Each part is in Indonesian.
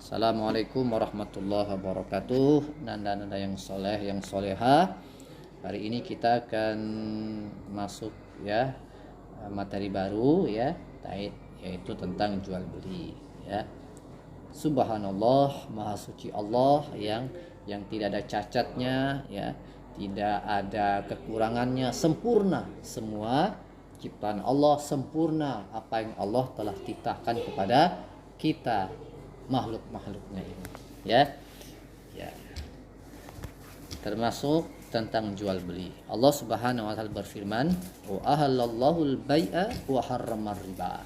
Assalamualaikum warahmatullahi wabarakatuh. Nanda-nanda yang soleh, yang soleha. Hari ini kita akan masuk ya materi baru ya, yaitu tentang jual beli ya. Subhanallah, maha suci Allah yang tidak ada cacatnya ya, tidak ada kekurangannya, sempurna semua ciptaan Allah, sempurna apa yang Allah telah titahkan kepada kita makhluk-makhluknya ini ya. Termasuk tentang jual beli. Allah Subhanahu wa taala berfirman, "Wa ahallallahu al-bai'a wa harramar riba."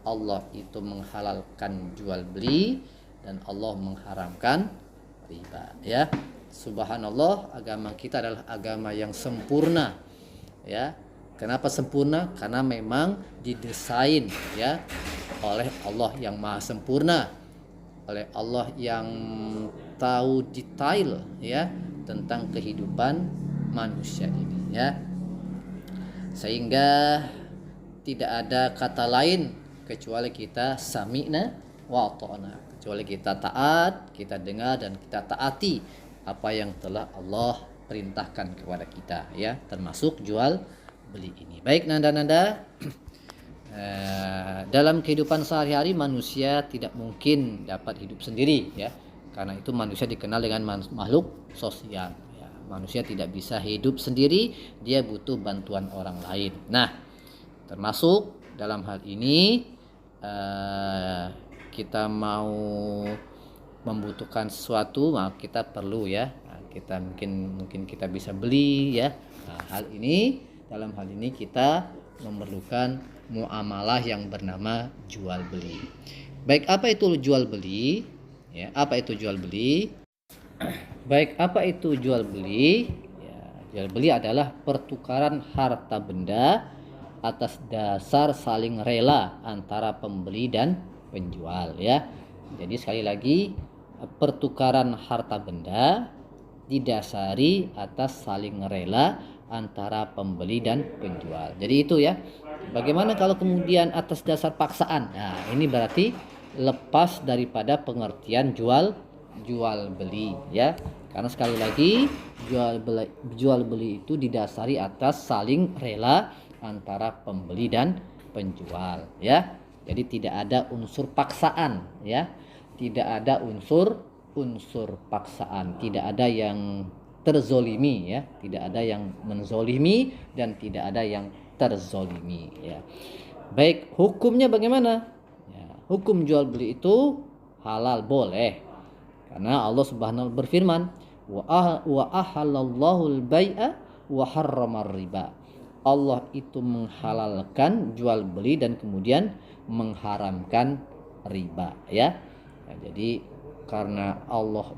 Allah itu menghalalkan jual beli dan Allah mengharamkan riba ya. Subhanallah, agama kita adalah agama yang sempurna ya. Kenapa sempurna? Karena memang didesain ya oleh Allah yang maha sempurna, oleh Allah yang tahu detail ya tentang kehidupan manusia ini ya, sehingga tidak ada kata lain kecuali kita sami'na wa ata'na, kecuali kita taat, kita dengar dan kita taati apa yang telah Allah perintahkan kepada kita ya, termasuk jual beli ini. Baik nanda-nanda, dalam kehidupan sehari-hari manusia tidak mungkin dapat hidup sendiri ya, karena itu manusia dikenal dengan makhluk sosial ya. Manusia tidak bisa hidup sendiri, dia butuh bantuan orang lain. Nah, termasuk dalam hal ini kita mau membutuhkan sesuatu, maka kita perlu ya, kita mungkin kita bisa beli ya. Nah, dalam hal ini kita memerlukan muamalah yang bernama jual beli. Baik, apa itu jual beli? Ya, apa itu jual beli? Baik, apa itu jual beli? Ya, jual beli adalah pertukaran harta benda atas dasar saling rela antara pembeli dan penjual ya. Jadi sekali lagi, pertukaran harta benda didasari atas saling rela antara pembeli dan penjual. Jadi itu ya. Bagaimana kalau kemudian atas dasar paksaan? Nah, ini berarti lepas daripada pengertian jual beli ya. Karena sekali lagi jual beli itu didasari atas saling rela antara pembeli dan penjual ya. Jadi tidak ada unsur paksaan ya. Tidak ada unsur paksaan, tidak ada yang terzolimi ya, tidak ada yang menzolimi dan tidak ada yang terzolimi ya. Baik, hukumnya bagaimana ya? Hukum jual beli itu halal, boleh, karena Allah Subhanahu berfirman, wa ahallallahu al-bai'a wa harramar riba. Allah itu menghalalkan jual beli dan kemudian mengharamkan riba ya. Nah, jadi karena Allah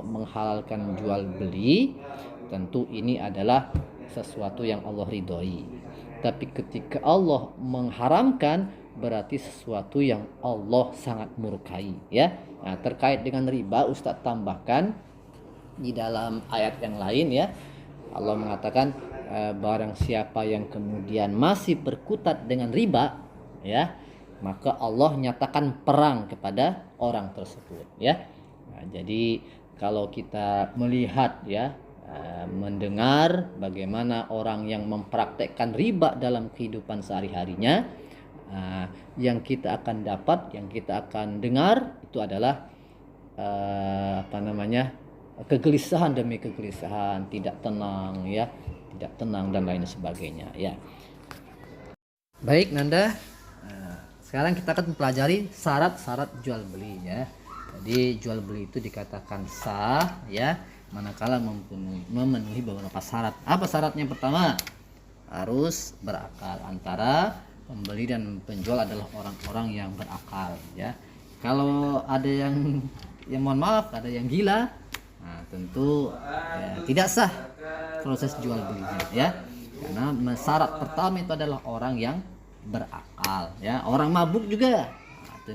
menghalalkan jual beli, tentu ini adalah sesuatu yang Allah ridhoi. Tapi ketika Allah mengharamkan, berarti sesuatu yang Allah sangat murkai ya. Nah, terkait dengan riba, Ustadz tambahkan di dalam ayat yang lain ya. Allah mengatakan barang siapa yang kemudian masih berkutat dengan riba ya, maka Allah nyatakan perang kepada orang tersebut ya. Nah, jadi kalau kita melihat ya, mendengar bagaimana orang yang mempraktekkan riba dalam kehidupan sehari-harinya, yang kita akan dapat, yang kita akan dengar itu adalah kegelisahan demi kegelisahan, tidak tenang ya, tidak tenang dan lain sebagainya ya. Baik Nanda, sekarang kita akan mempelajari syarat-syarat jual beli ya. Jadi jual beli itu dikatakan sah ya manakala memenuhi beberapa syarat. Apa syaratnya? Pertama, harus berakal. Antara pembeli dan penjual adalah orang-orang yang berakal ya. Kalau ada yang mohon maaf, ada yang gila, nah tentu tidak sah proses jual belinya ya. Karena syarat pertama itu adalah orang yang berakal ya. Orang mabuk juga itu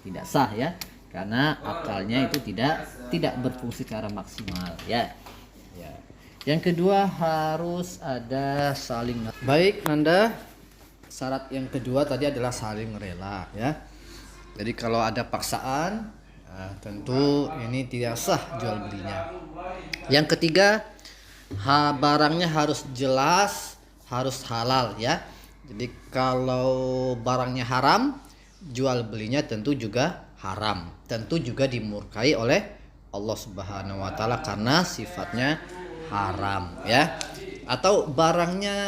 tidak sah ya, karena akalnya itu tidak berfungsi secara maksimal ya. Yang kedua, harus ada saling. Baik Nanda, syarat yang kedua tadi adalah saling rela ya. Jadi kalau ada paksaan, tentu ini tidak sah jual belinya. Yang ketiga, barangnya harus jelas, harus halal ya. Jadi kalau barangnya haram, jual belinya tentu juga haram. Tentu juga dimurkai oleh Allah Subhanahu wa taala karena sifatnya haram ya. Atau barangnya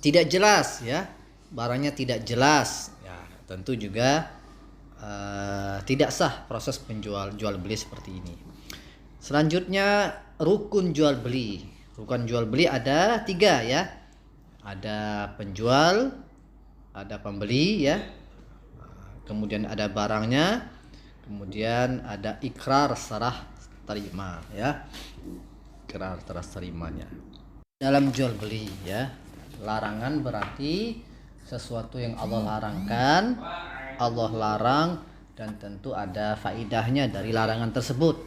tidak jelas ya. Barangnya tidak jelas ya, tentu juga tidak sah proses jual beli seperti ini. Selanjutnya rukun jual beli. Rukun jual beli ada 3 ya. Ada penjual, ada pembeli ya. Kemudian ada barangnya, kemudian ada ikrar serah terima ya. Ikrar serah terimanya. Dalam jual beli ya, larangan berarti sesuatu yang Allah larangkan, Allah larang, dan tentu ada faidahnya dari larangan tersebut.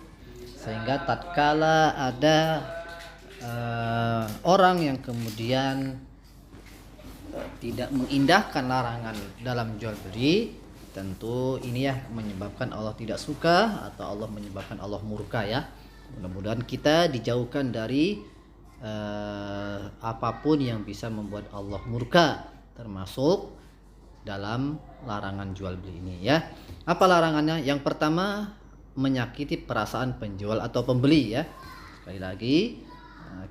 Sehingga tatkala ada orang yang kemudian tidak mengindahkan larangan dalam jual beli, tentu ini ya menyebabkan Allah tidak suka atau Allah menyebabkan Allah murka ya. Mudah-mudahan kita dijauhkan dari apapun yang bisa membuat Allah murka, termasuk dalam larangan jual beli ini ya. Apa larangannya? Yang pertama, menyakiti perasaan penjual atau pembeli ya. Sekali lagi,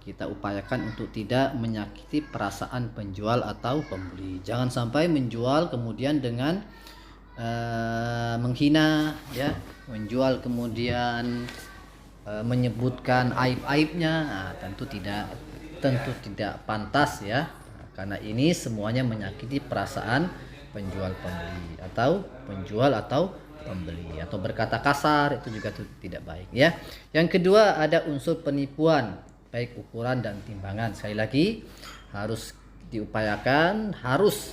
kita upayakan untuk tidak menyakiti perasaan penjual atau pembeli. Jangan sampai menjual kemudian dengan menghina ya, menjual kemudian menyebutkan aib-aibnya. Tentu tidak pantas ya, karena ini semuanya menyakiti perasaan penjual pembeli atau penjual atau pembeli, atau berkata kasar itu juga tidak baik ya. Yang kedua, ada unsur penipuan baik ukuran dan timbangan. Sekali lagi, harus diupayakan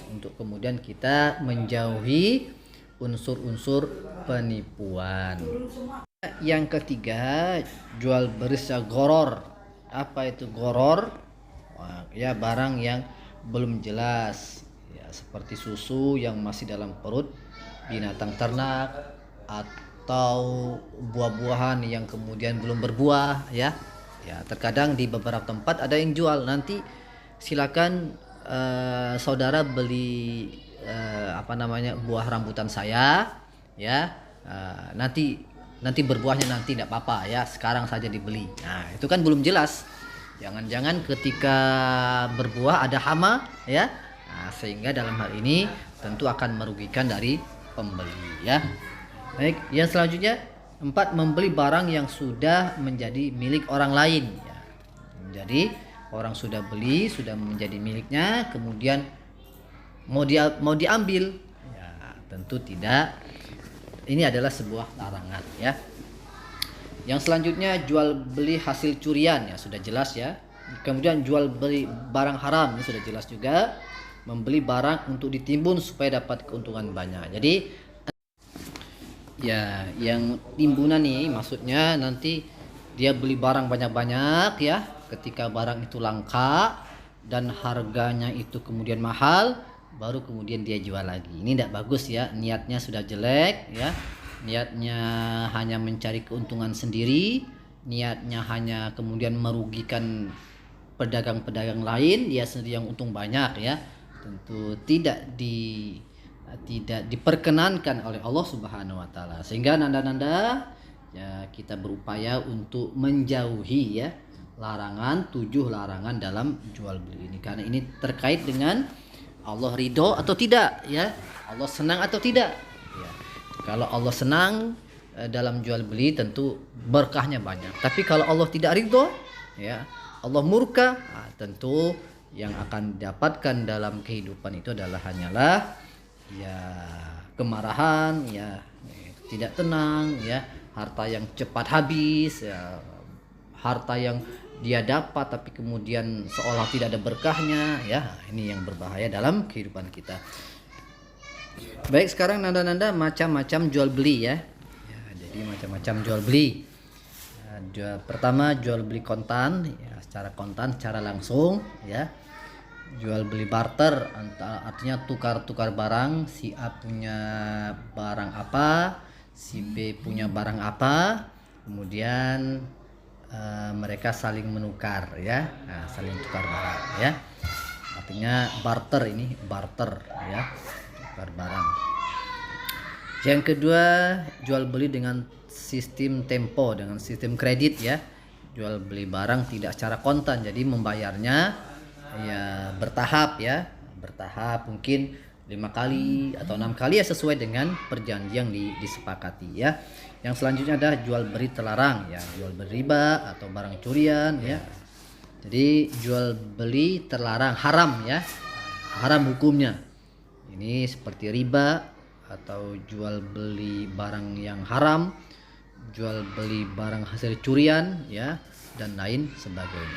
untuk kemudian kita menjauhi unsur-unsur penipuan. Yang ketiga, jual beli goror. Apa itu goror? Ya, barang yang belum jelas ya, seperti susu yang masih dalam perut binatang ternak, atau buah-buahan yang kemudian belum berbuah ya. Ya, terkadang di beberapa tempat ada yang jual. Nanti silakan saudara beli buah rambutan saya ya. Nanti berbuahnya nanti tidak apa-apa ya, sekarang saja dibeli. Nah, itu kan belum jelas. Jangan-jangan ketika berbuah ada hama ya. Nah, sehingga dalam hal ini tentu akan merugikan dari pembeli ya. Baik, yang selanjutnya 4, membeli barang yang sudah menjadi milik orang lain ya. Jadi orang sudah beli, sudah menjadi miliknya, kemudian mau diambil ya, tentu tidak. Ini adalah sebuah larangan ya. Yang selanjutnya, jual beli hasil curian ya, sudah jelas ya. Kemudian jual beli barang haram, ini sudah jelas juga. Membeli barang untuk ditimbun supaya dapat keuntungan banyak. Jadi ya, yang timbunan nih maksudnya nanti dia beli barang banyak-banyak ya, ketika barang itu langka dan harganya itu kemudian mahal, baru kemudian dia jual lagi. Ini tidak bagus ya, niatnya sudah jelek ya. Niatnya hanya mencari keuntungan sendiri, niatnya hanya kemudian merugikan pedagang-pedagang lain, dia sendiri yang untung banyak ya. Tentu tidak diperkenankan oleh Allah Subhanahu wa taala. Sehingga nanda-nanda ya, kita berupaya untuk menjauhi ya larangan, 7 larangan dalam jual beli ini, karena ini terkait dengan Allah ridho atau tidak ya, Allah senang atau tidak ya. Kalau Allah senang dalam jual beli tentu berkahnya banyak, tapi kalau Allah tidak ridho ya, Allah murka, tentu yang akan didapatkan dalam kehidupan itu adalah hanyalah ya kemarahan ya, tidak tenang ya, harta yang cepat habis ya, harta yang dia dapat tapi kemudian seolah tidak ada berkahnya ya. Ini yang berbahaya dalam kehidupan kita. Baik, sekarang nanda-nanda macam-macam jual beli ya. Jadi macam-macam jual beli. Pertama, jual beli kontan ya, secara kontan, secara langsung ya. jual beli barter, artinya tukar-tukar barang. Si A punya barang apa, si B punya barang apa, kemudian mereka saling menukar ya. Nah, saling tukar barang ya. Artinya barter, ini barter ya, tukar barang. Yang kedua, jual beli dengan sistem tempo, dengan sistem kredit ya. Jual beli barang tidak secara kontan, jadi membayarnya ya bertahap ya, bertahap, mungkin 5 kali atau 6 kali ya, sesuai dengan perjanjian disepakati ya. Yang selanjutnya adalah jual beli terlarang ya, jual beli riba atau barang curian ya. Jadi jual beli terlarang, haram ya, haram hukumnya. Ini seperti riba atau jual beli barang yang haram, jual beli barang hasil curian ya, dan lain sebagainya.